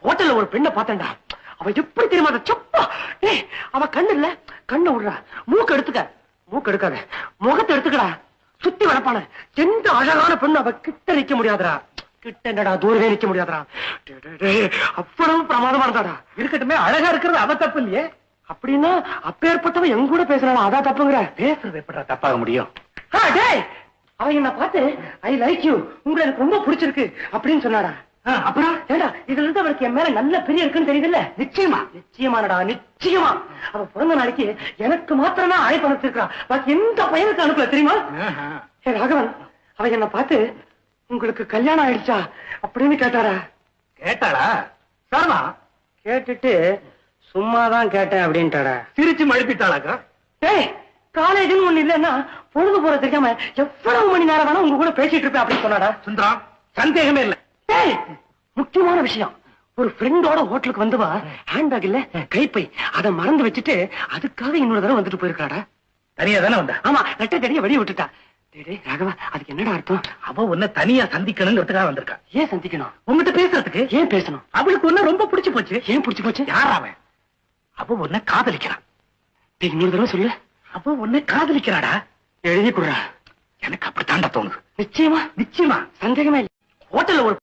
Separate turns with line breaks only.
ஹோட்டல்ல ஒரு பெண்ணை பார்த்தேன்டா. அவ எப்படி தெரியுமா சப்பா. டேய் அவ கண்ணு இல்ல, கண்ணை விடுறா. மூக்கு எடுத்துக்க. மூக்கு எடுக்காத, முகத்தை எடுத்துக்கடா. சுத்தி வளர்ப்பான எந்த அழகான பெண்ணு அவ கிட்ட நிக்க முடியாதுடா. கிட்ட என்னடா தூரவே நிக்க முடியாதுடா. அவ்வளவு பிரமாதமா இருந்தாடா.
இருக்கட்டுமே, அழகா இருக்கிறது அவ தப்பு இல்லையே.
அப்படின்னா அப்பேற்பட்டவன் எங்க கூட பேசுறாளா, அதான் தப்புங்கிற?
பேசுறது எப்படா தப்பாக முடியும்?
டேய் அவ என்ன பார்த்து ஐ லைக் யூ, உங்களை எனக்கு ரொம்ப பிடிச்சிருக்கு அப்படின்னு சொன்னாடா. அப்புறம் ஏடா இதுல இருந்து அவளுக்கு என் மேல நல்ல பிரியம் இருக்குன்னு தெரியுதுல்ல?
நிச்சயமா
நிச்சயமானடா, நிச்சயமா. அவ பிறந்த நாளைக்கு எனக்கு மாத்திரம் தான் அழைப்பு அனுப்பிச்சிருக்கா. பாக்கி எந்த பையனுக்கு அனுப்பல தெரியுமா? ஏ ராகவன், அவ என்ன பார்த்து உங்களுக்கு கல்யாணம் ஆயிடுச்சா அப்படின்னு கேட்டாரா?
கேட்டாளா? சாமா
கேட்டுட்டு சும்மாதான் கேட்டேன் அப்படின்ட்டாடா.
சிரிச்சு மழுப்பிட்டாளாக்கா?
டேய் காலேஜ்னு ஒண்ணு இல்லன்னா பொழுது போற தெரியாம எவ்வளவு மணி நேரம் வேணா உங்க கூட பேசிட்டு இருப்பேன் அப்படின்னு சொன்னாடா.
சுந்தரம், சந்தேகமே இல்ல.
டேய் முக்கியமான விஷயம், ஒரு ஃப்ரெண்டோட ஹோட்டலுக்கு வந்துவா ஹேண்ட்பேக் இல்ல கைப்பை அதை மறந்து வச்சுட்டு அதுக்காக இன்னொரு தடவை வந்துட்டு போயிருக்காடா.
தனியா தானே வந்தா?
ஆமா, ரெட்டை தடிய வெளிய விட்டுட்டா. டேய் ராகவா, அதுக்கு என்னடா அர்த்தம்?
அவ உன்னை தனியா சந்திக்கணுங்கிறதுக்காக வந்திருக்கா.
ஏன் சந்திக்கணும்?
உங்ககிட்ட பேசுறதுக்கு.
ஏன் பேசணும்?
அவளுக்கு உன்ன ரொம்ப பிடிச்சு போச்சு.
ஏன் பிடிச்சு போச்சு?
யார் அவன்? அவ உன்னை காதலிக்கிறான்.
டேய் இன்னொரு தடவை சொல்லு.
அவ உன்னை காதலிக்கிறாடா.
எழுதி கொடுறா.
எனக்கு அப்படித்தாண்டா தோணுது.
நிச்சயமா?
நிச்சயமா,
சந்தேகமே இல்லை. ஹோட்டல்ல ஒரு